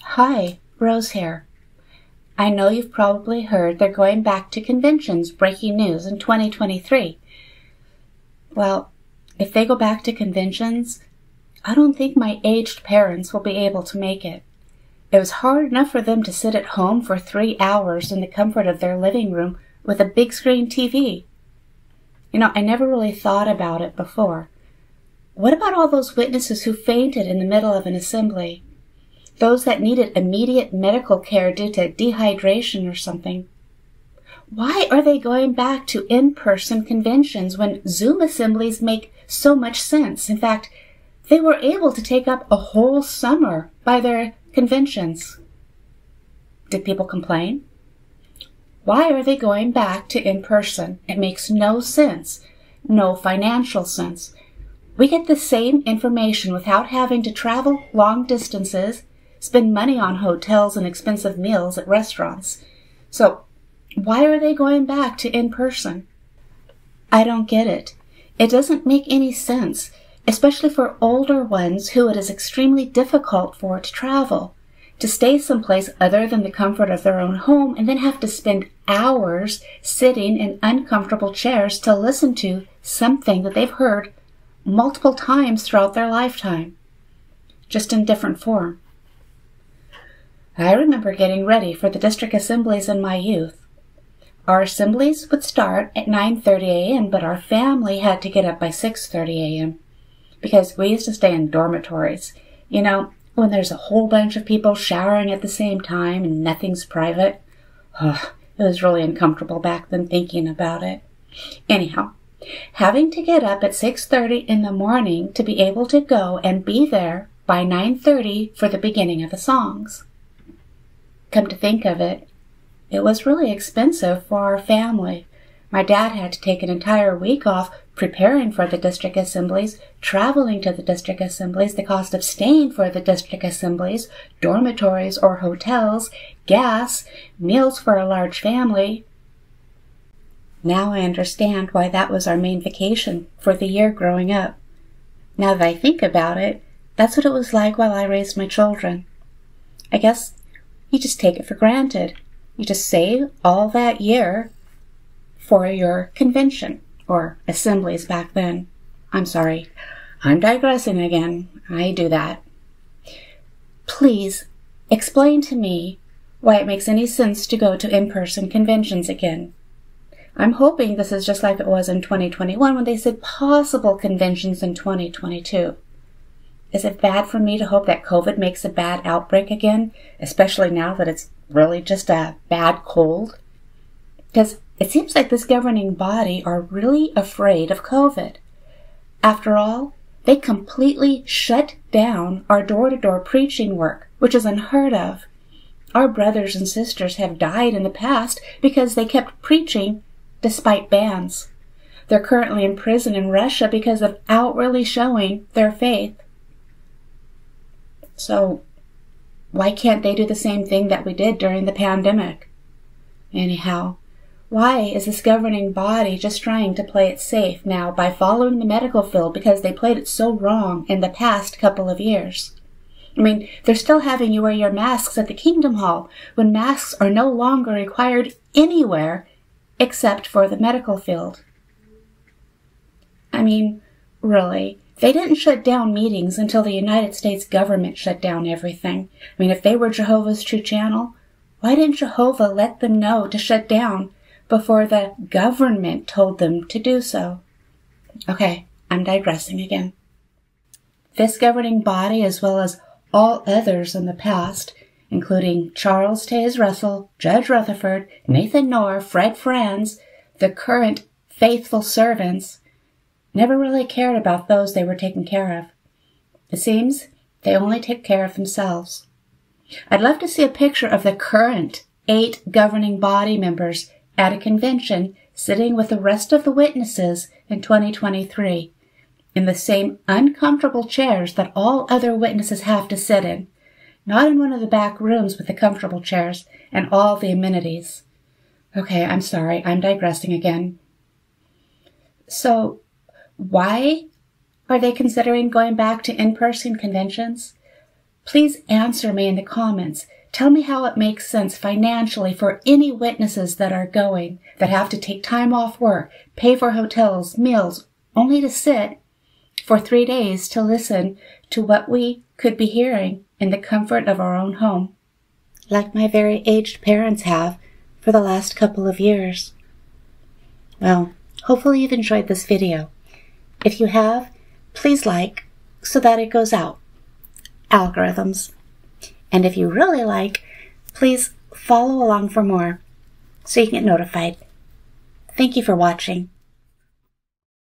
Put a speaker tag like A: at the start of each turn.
A: Hi, Rose here. I know you've probably heard they're going back to conventions, breaking news in 2023. Well, if they go back to conventions, I don't think my aged parents will be able to make it. It was hard enough for them to sit at home for 3 hours in the comfort of their living room with a big screen TV. I never really thought about it before. What about all those witnesses who fainted in the middle of an assembly? Those that needed immediate medical care due to dehydration or something. Why are they going back to in-person conventions when Zoom assemblies make so much sense? In fact, they were able to take up a whole summer by their conventions. Did people complain? Why are they going back to in-person? It makes no sense. No financial sense. We get the same information without having to travel long distances, spend money on hotels and expensive meals at restaurants. So, why are they going back to in-person? I don't get it. It doesn't make any sense, especially for older ones who it is extremely difficult for to travel, to stay someplace other than the comfort of their own home and then have to spend hours sitting in uncomfortable chairs to listen to something that they've heard multiple times throughout their lifetime, just in different form. I remember getting ready for the district assemblies in my youth. Our assemblies would start at 9:30 a.m., but our family had to get up by 6:30 a.m. because we used to stay in dormitories. When there's a whole bunch of people showering at the same time and nothing's private. It was really uncomfortable back then thinking about it. Anyhow, having to get up at 6:30 in the morning to be able to go and be there by 9:30 for the beginning of the songs. Come to think of it, it was really expensive for our family. My dad had to take an entire week off preparing for the district assemblies, traveling to the district assemblies, the cost of staying for the district assemblies, dormitories or hotels, gas, meals for a large family. Now I understand why that was our main vacation for the year growing up. Now that I think about it, that's what it was like while I raised my children. I guess you just take it for granted. You just save all that year for your convention, or assemblies back then. I'm sorry, I'm digressing again. I do that. Please explain to me why it makes any sense to go to in-person conventions again. I'm hoping this is just like it was in 2021 when they said possible conventions in 2022. Is it bad for me to hope that COVID makes a bad outbreak again, especially now that it's really just a bad cold? Because it seems like this governing body are really afraid of COVID. After all, they completely shut down our door-to-door preaching work, which is unheard of. Our brothers and sisters have died in the past because they kept preaching despite bans. They're currently in prison in Russia because of outwardly showing their faith. So, why can't they do the same thing that we did during the pandemic? Anyhow, why is this governing body just trying to play it safe now by following the medical field because they played it so wrong in the past couple of years? They're still having you wear your masks at the Kingdom Hall when masks are no longer required anywhere except for the medical field. Really, they didn't shut down meetings until the United States government shut down everything. If they were Jehovah's True Channel, why didn't Jehovah let them know to shut down before the government told them to do so? Okay, I'm digressing again. This governing body, as well as all others in the past, including Charles Taze Russell, Judge Rutherford, Nathan Knorr, Fred Franz, the current faithful servants, never really cared about those they were taking care of. It seems they only take care of themselves. I'd love to see a picture of the current 8 governing body members at a convention sitting with the rest of the witnesses in 2023 in the same uncomfortable chairs that all other witnesses have to sit in, not in one of the back rooms with the comfortable chairs and all the amenities. Okay, I'm sorry, I'm digressing again. So, why are they considering going back to in-person conventions? Please answer me in the comments. Tell me how it makes sense financially for any witnesses that have to take time off work, pay for hotels, meals, only to sit for 3 days to listen to what we could be hearing in the comfort of our own home, like my very aged parents have for the last couple of years. Well, hopefully you've enjoyed this video. If you have, please like so that it goes out. Algorithms. And if you really like, please follow along for more so you can get notified. Thank you for watching.